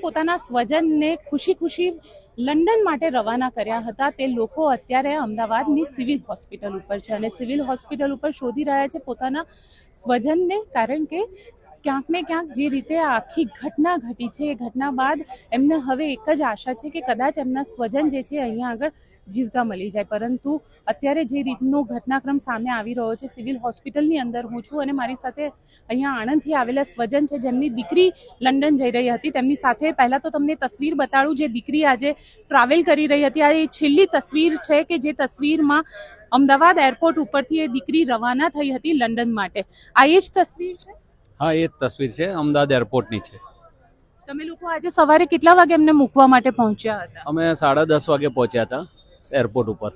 પોતાના સ્વજનને ખુશી ખુશી લંડન માટે રવાના કર્યા હતા તે લોકો અત્યારે અમદાવાદની સિવિલ હોસ્પિટલ ઉપર છે અને સિવિલ હોસ્પિટલ ઉપર શોધી રહ્યા છે પોતાના સ્વજનને, કારણ કે ક્યાંક ને ક્યાંક જે રીતે આખી ઘટના ઘટી છે એ ઘટના બાદ એમને હવે એક જ આશા છે કે કદાચ એમના સ્વજન જે છે અહીંયા આગળ જીવતા મળી જાય. પરંતુ અત્યારે જે રીતનો ઘટનાક્રમ સામે આવી રહ્યો છે, સિવિલ હોસ્પિટલની અંદર હું છું અને મારી સાથે અહીંયા આણંદથી આવેલા સ્વજન છે જેમની દીકરી લંડન જઈ રહી હતી. તેમની સાથે પહેલા તો તમને તસવીર બતાડું જે દીકરી આજે ટ્રાવેલ કરી રહી હતી. આ એ છેલ્લી તસવીર છે કે જે તસવીરમાં અમદાવાદ એરપોર્ટ ઉપરથી એ દીકરી રવાના થઈ હતી લંડન માટે. આ એ જ તસવીર છે? હા, એ જ તસવીર છે, અમદાવાદ એરપોર્ટની છે. તમે લોકો આજે સવારે કેટલા વાગે એમને મૂકવા માટે પહોંચ્યા હતા? અમે 10:30 વાગે પહોંચ્યા હતા એરપોર્ટ ઉપર.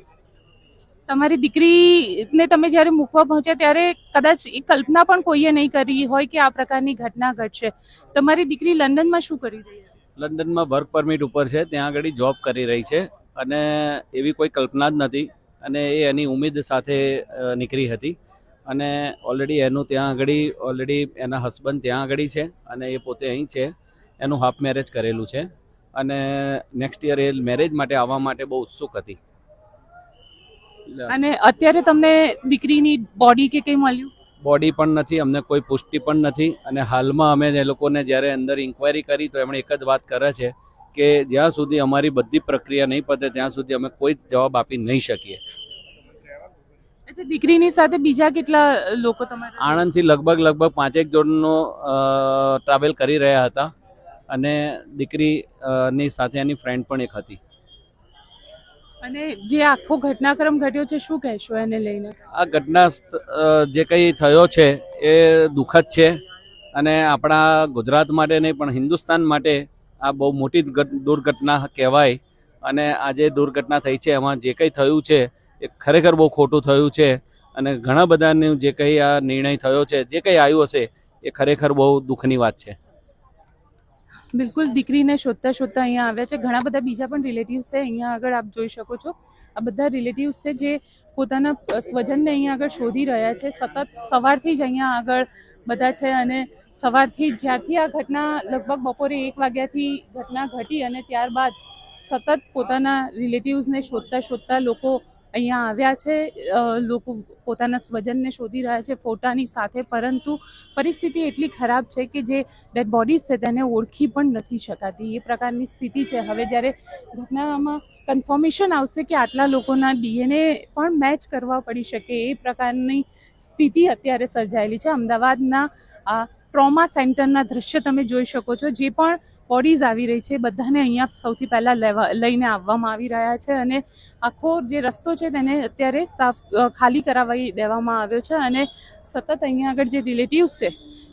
તમારી દીકરીને તમે જ્યારે મૂકવા પહોંચ્યા ત્યારે કદાચ એ કલ્પના પણ કોઈએ નહીં કરી હોય કે આ પ્રકારની ઘટના ઘટશે. તમારી દીકરી લંડનમાં શું કરી રહી હતી? લંડનમાં વર્ક પરમિટ ઉપર છે, ત્યાં આગળ જોબ કરી રહી છે અને એવી કોઈ કલ્પના જ નથી અને એ એની ઉમ્મીદ સાથે નીકળી હતી અને ઓલરેડી એનું ત્યાં આગળ ઓલરેડી એના હસબન્ડ ત્યાં આગળ છે અને એ પોતે અહીં છે. એનું હાફ મેરેજ કરેલું છે અને નેક્સ્ટ યર એ મેરેજ માટે આવવા માટે બહુ ઉત્સુક હતી. અને અત્યારે તમને દીકરીની બોડી કે કંઈ મળ્યું? બોડી પણ નથી, અમને કોઈ પુષ્ટિ પણ નથી અને હાલમાં અમે એ લોકોને જ્યારે અંદર ઇન્ક્વાયરી કરી તો એમણે એક જ વાત કરે છે કે જ્યાં સુધી અમારી બધી પ્રક્રિયા નહીં પતે ત્યાં સુધી અમે કોઈ જ જવાબ આપી નહીં શકીએ. અચ્છા, દીકરીની સાથે બીજા કેટલા લોકો તમારા? આણંદથી લગભગ 5-1 જોડનો ટ્રાવેલ કરી રહ્યા હતા અને દીકરીની સાથે એની ફ્રેન્ડ પણ એક હતી. અને જે આખો ઘટનાક્રમ ઘટ્યો છે શું કહેશો એને લઈને? આ ઘટના જે કંઈ થયો છે એ દુઃખદ છે અને આપણા ગુજરાત માટે નહીં પણ હિન્દુસ્તાન માટે આ બહુ મોટી દુર્ઘટના કહેવાય અને આ જે દુર્ઘટના થઈ છે એમાં જે કંઈ થયું છે એ ખરેખર બહુ ખોટું થયું છે અને ઘણા બધાનું જે કંઈ આ નિર્ણય થયો છે, જે કંઈ આવ્યું હશે એ ખરેખર બહુ દુઃખની વાત છે. બિલકુલ, દીકરીને શોધતા શોધતા અહીંયા આવ્યા છે. ઘણા બધા બીજા પણ રિલેટિવ્સ છે અહીંયા આગળ, આપ જોઈ શકો છો. આ બધા રિલેટિવ્સ છે જે પોતાના સ્વજનને અહીંયા આગળ શોધી રહ્યા છે. સતત સવારથી જ અહીંયા આગળ બધા છે અને સવારથી જ્યારથી આ ઘટના લગભગ બપોરે 1 વાગ્યાથી ઘટના ઘટી અને ત્યારબાદ સતત પોતાના રિલેટિવ્સને શોધતા શોધતા લોકો અહીંયા આવ્યા છે. લોકો પોતાના સ્વજનને શોધી રહ્યા છે ફોટાની સાથે, પરંતુ પરિસ્થિતિ એટલી ખરાબ છે કે જે ડેડ બોડીઝ છે તેને ઓળખી પણ નથી શકાતી એ પ્રકારની સ્થિતિ છે. હવે જ્યારે ઘટનામાં કન્ફર્મેશન આવશે કે આટલા લોકોના DNA પણ મેચ કરવા પડી શકે એ પ્રકારની સ્થિતિ અત્યારે સર્જાયેલી છે. અમદાવાદના આ ટ્રોમા સેન્ટરના દ્રશ્ય તમે જોઈ શકો છો. જે પણ બોડીઝ આવી રહી છે બધાને અહીંયા સૌથી પહેલાં લઈને આવવામાં આવી રહ્યા છે અને આખો જે રસ્તો છે તેને અત્યારે ખાલી કરાવી દેવામાં આવ્યો છે અને સતત અહીંયા આગળ જે રિલેટિવ્સ છે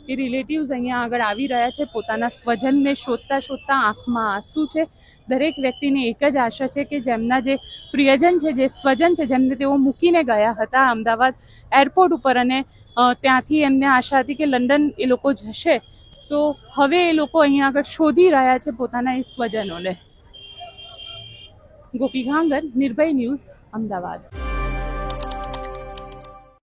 એ રિલેટિવ્સ અહીંયા આગળ આવી રહ્યા છે પોતાના સ્વજનને શોધતા શોધતા. આંખમાં આંસુ છે. દરેક વ્યક્તિને એક જ આશા છે કે જેમના જે પ્રિયજન છે, જે સ્વજન છે, જેમને તેઓ મૂકીને ગયા હતા અમદાવાદ એરપોર્ટ ઉપર અને ત્યાંથી એમને આશા હતી કે લંડન એ લોકો જશે, તો હવે એ લોકો અહીંયા આગળ શોધી રહ્યા છે પોતાના એ સ્વજનોને. ગોપી ઘાંગર, નિર્ભય ન્યૂઝ, અમદાવાદ.